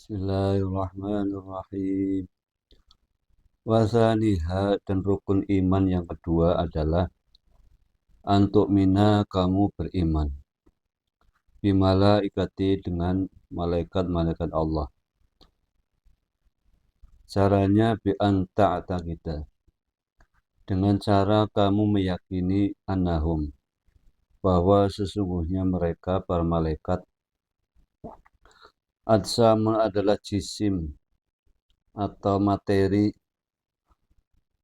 Bismillahirrahmanirrahim. Wasaniha dan rukun iman yang kedua adalah antuk mina kamu beriman. Bimalaikati dengan malaikat-malaikat Allah. Caranya bi'anta kita. Dengan cara kamu meyakini annahum. Bahwa sesungguhnya mereka para malaikat adsamun adalah jisim atau materi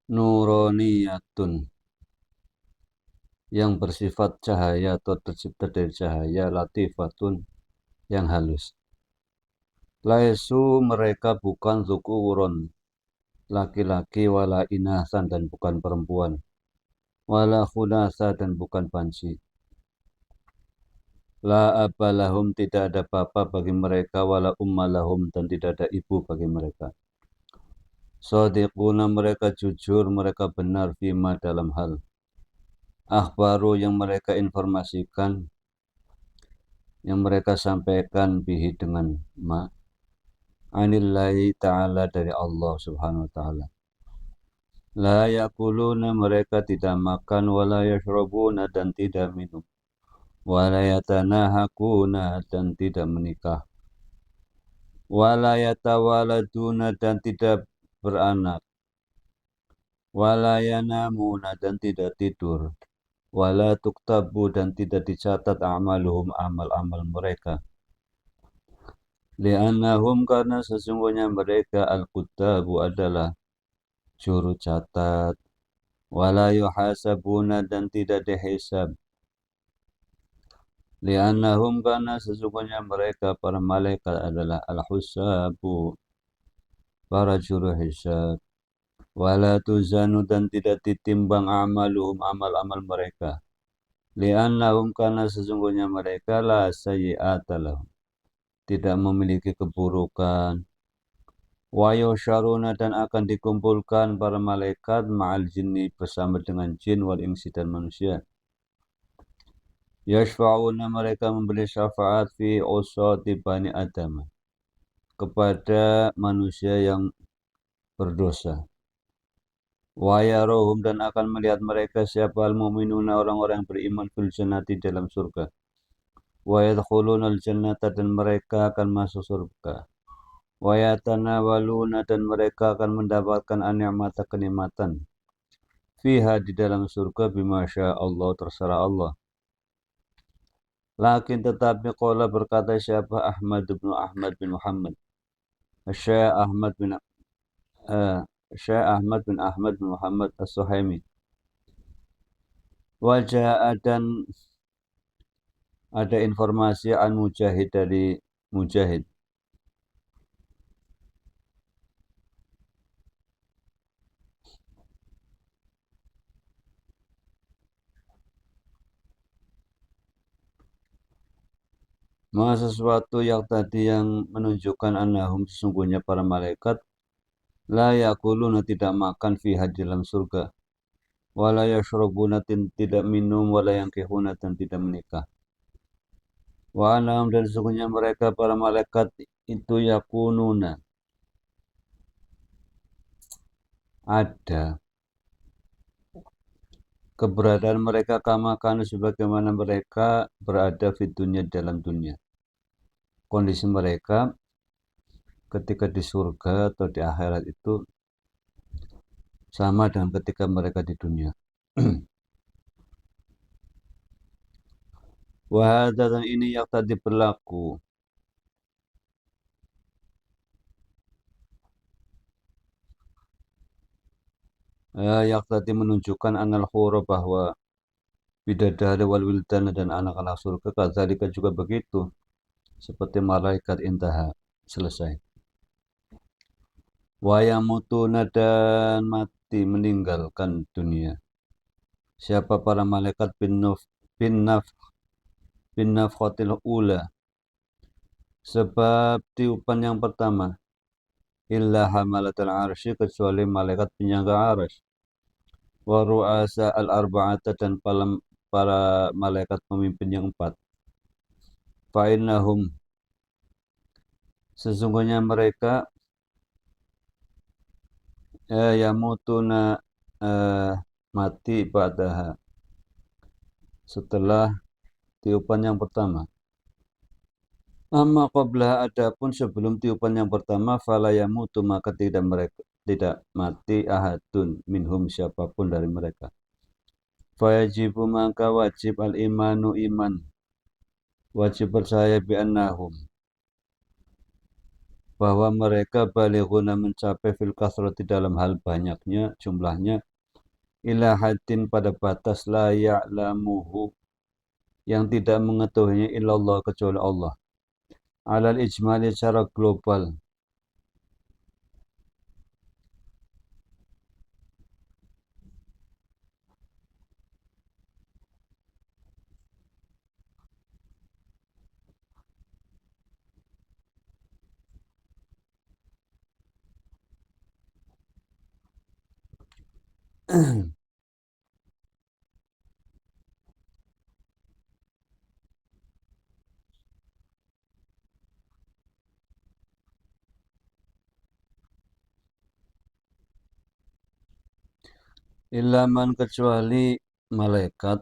nuroniyatun yang bersifat cahaya atau tercipta dari cahaya, latifatun yang halus. Laisu mereka bukan zukurun laki-laki, wala inasan dan bukan perempuan, wala khunasa dan bukan banci. La abalahum tidak ada bapa bagi mereka, wala ummalahum dan tidak ada ibu bagi mereka. Shadiquna mereka jujur, mereka benar fima dalam hal akhbaru yang mereka informasikan, yang mereka sampaikan bihi dengan anillahi ta'ala dari Allah subhanahu wa ta'ala. La yakuluna mereka tidak makan, wala yashrabuna dan tidak minum, wala yatanahakuna dan tidak menikah, wala yatawaladuna dan tidak beranak, wala yanamuna dan tidak tidur, wala tuktabu dan tidak dicatat amaluhum amal-amal mereka. Li'annahum karena sesungguhnya mereka al-kuttabu adalah juru catat, wala yuhasabuna dan tidak dihisab. Li'annahum karena sesungguhnya mereka para malaikat adalah al-husabu, para juru hisab. Wala tuzanu dan tidak ditimbang amaluhum amal-amal mereka. Li'annahum karena sesungguhnya mereka la sayyi'ata lahum, tidak memiliki keburukan. Wa yusyaruna dan akan dikumpulkan para malaikat ma'al jinni bersama dengan jin wal insi dan manusia. Yashfa'una mereka memberi syafaat fi usati bani Adam kepada manusia yang berdosa. Wa yarohum dan akan melihat mereka siapa al-mu'minuna orang-orang yang beriman fil jannati dalam surga. Wa yadkhuluna al-jannata dan mereka akan masuk surga. Wa yatanawaluna dan mereka akan mendapatkan an-ni'mata kenikmatan. Fiha di dalam surga bima syaa Allah terserah Allah. Lakin tetapi qala berkata siapa Ahmad bin Ahmad bin Muhammad. Syekh Ahmad bin Ahmad bin Muhammad As-Suhaimi. Wajah dan ada informasi an Mujahid dari Mujahid. Sesuatu yang tadi yang menunjukkan annahum sesungguhnya para malaikat la yakuluna tidak makan fiha dalam surga, wala yashrabuna tidak minum, wala yankihuna dan tidak menikah. Wa annahum dan sesungguhnya mereka para malaikat itu yakununa ada keberadaan mereka kama kanu sebagaimana mereka berada di dunia dalam dunia. Kondisi mereka ketika di surga atau di akhirat itu sama dengan ketika mereka di dunia. Wahada dan ini yang tadi berlaku. Yang tadi menunjukkan anal hura bahwa bidadari wal wildan dan anak-anak surga kadzalika juga begitu. Seperti malaikat intaha selesai. Wa yamutuna dan mati meninggalkan dunia. Siapa para malaikat bin nafkhatil ula, sebab tiupan yang pertama, illa hamalatul arsy kecuali malaikat penyangga arsy, wa ru'asa al-arba'ata dan para malaikat pemimpin yang 4. Fa'innahum Sesungguhnya mereka yamutuna eh, mati ba'daha setelah tiupan yang pertama. Amma qabla adapun sebelum tiupan yang pertama fala yamutu maka tidak mati ahadun minhum siapapun dari mereka. Fayajibu maka wajib al-imanu iman. Wajib percaya bi'annahum bahwa mereka balighuna mencapai fil kasrati dalam hal banyaknya jumlahnya ila haddin pada batas la ya'lamuhu yang tidak mengetahuinya illallah kecuali Allah. Alal ijmali secara global. Illa man kecuali malaikat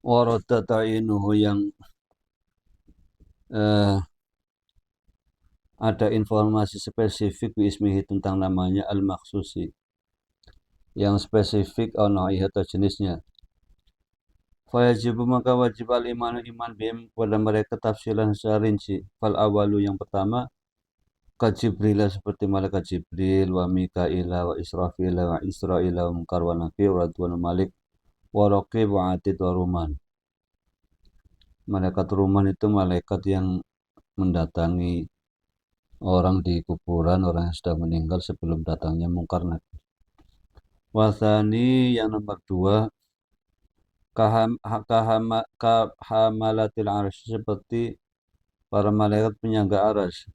warada ta'inuhu yang eh, ada informasi spesifik bismihi tentang namanya al-makhsusi yang spesifik atau jenisnya. Fayajibu maka wajib al-imanu iman bihim pada mereka tafsilan secara rinci. Fal awalu yang pertama ka Jibril seperti malaikat Jibril wa Mikaila wa Israfila wa Israila wa Munkar wa Nakir wa Ridwan wa Malik wa Raqib wa Atid wa Ruman. Malaikat Ruman itu malaikat yang mendatangi orang di kuburan, orang yang sudah meninggal sebelum datangnya Munkar Nakir. Wasani yang nomor dua kahamalatil arsy seperti para malaikat penyangga arsy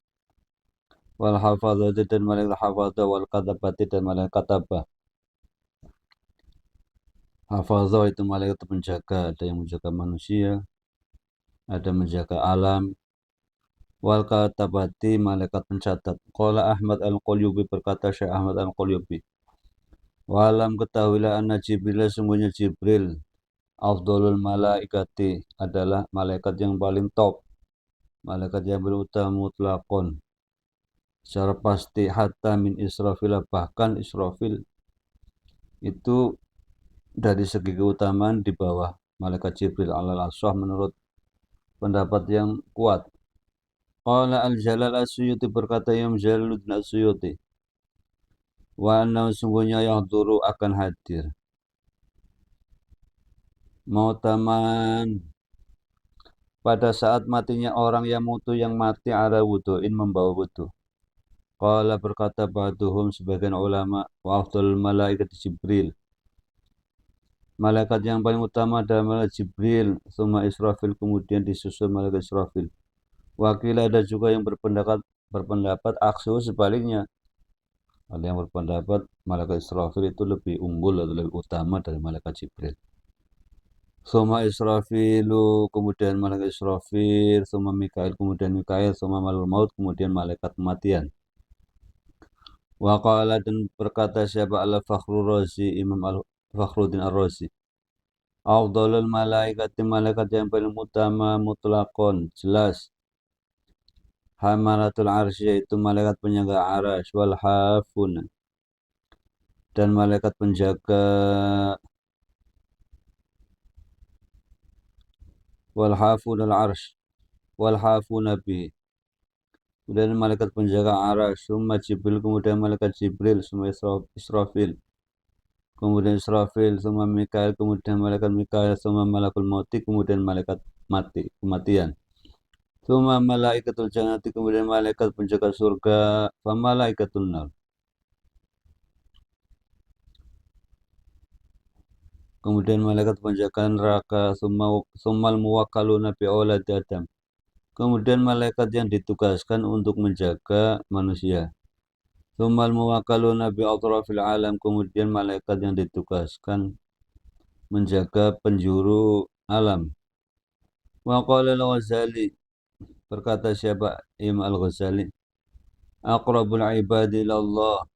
wal hafadzati dan malaikat hafadzah wal katabati dan malaikat katabah. Hafadzah itu malaikat penjaga, ada yang menjaga manusia, ada menjaga alam. Wal katabati malaikat pencatat. Qala Ahmad Al-Qalyubi berkata Syekh Ahmad Al-Qalyubi. Walam ketahuilah anna Jibril sungguhnya Jibril afdolul malaikati adalah malaikat yang paling top, malaikat yang berutama mutlakon secara pasti hatta min Israfil bahkan Israfil itu dari segi keutamaan di bawah malaikat Jibril alal aswah menurut pendapat yang kuat. Qala al-Jalal as-Suyuti berkata Imam Jalaluddin as-Suyuti wa anna sungguhnya yahduru akan hadir mautaman pada saat matinya orang yang mutu yang mati ala wudu'in membawa wudu. Qala berkata ba'duhum sebagian ulama wa afdalul malaikat Jibril. Malaikat yang paling utama adalah malaikat Jibril, summa Israfil kemudian disusul malaikat Israfil. Wakil ada juga yang berpendapat aksu sebaliknya. Ada yang berpendapat malaikat Israfil itu lebih unggul atau lebih utama dari malaikat Jibril. Suma Israfilu kemudian malaikat Israfil, suma Mikail kemudian Mikail, suma malaikat maut kemudian malaikat kematian. Wa qala dan berkata siapa al-Fakhrur Razi Imam Al-Fakhruddin Ar-Razi. Afdalul malaikati malaikat yang paling utama mutlakon jelas. Hamalatul arsy yaitu malaikat penjaga arsy wal hafun dan malaikat penjaga wal hafun al arsy wal hafun bi. Kemudian malaikat penjaga arsy, summa Jibril kemudian malaikat Jibril, summa Israfil. Kemudian Israfil, summa Mikail, kemudian malaikat Mikail, summa malakul mauti, kemudian malaikat mati, kematian. Summa malaikatul jannati kemudian malaikat penjaga surga, fa malaikatul nar. Kemudian malaikat penjaga neraka, summal muwakkaluna bi auladi Adam. Kemudian malaikat yang ditugaskan untuk menjaga manusia. Summal muwakkaluna bi atrafil alam. Kemudian malaikat yang ditugaskan menjaga penjuru alam. Wa qala al-Ghazali berkata siapa Imam Al-Ghazali aqrabul ibadi ilallah,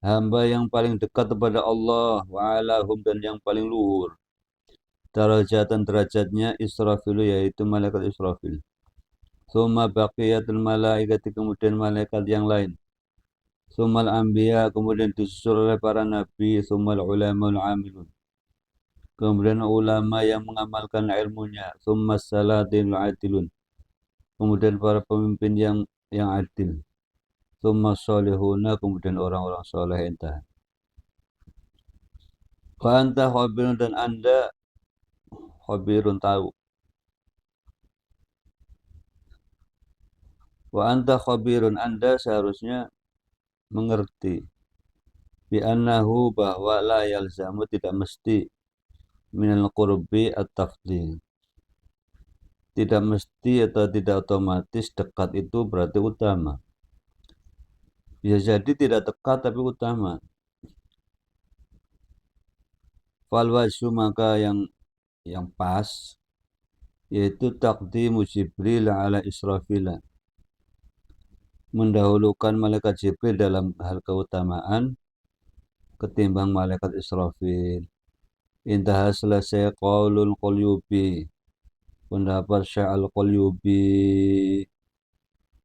hamba yang paling dekat kepada Allah, wa alahum dan yang paling luhur darajatan derajatnya Israfilu yaitu malaikat Israfil. Summa baqiyatul malaikati kemudian malaikat yang lain. Summal anbiya kemudian disusul oleh para nabi. Summal ulamaul amilun kemudian ulama yang mengamalkan ilmunya. Summa salatinul adilun kemudian para pemimpin yang adil. Summa sholihuna kemudian orang-orang soleh entah. Wa anta khabirun dan anda khabirun tahu. Wa anta khabirun anda seharusnya mengerti. Bi annahu bahwa la yalzamu tidak mesti minal qurbi at-tafdhil. Tidak mesti atau tidak otomatis dekat itu berarti utama. Bisa jadi tidak dekat tapi utama. Fal wajhu maka yang pas yaitu taqdimu Jibril ala Israfil. Mendahulukan malaikat Jibril dalam hal keutamaan ketimbang malaikat Israfil. Intaha selesai qaulul Qalyubi. Pendapat Sya'al Qalyubi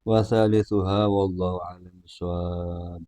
wa thalithuha wallahu a'lam bishawab.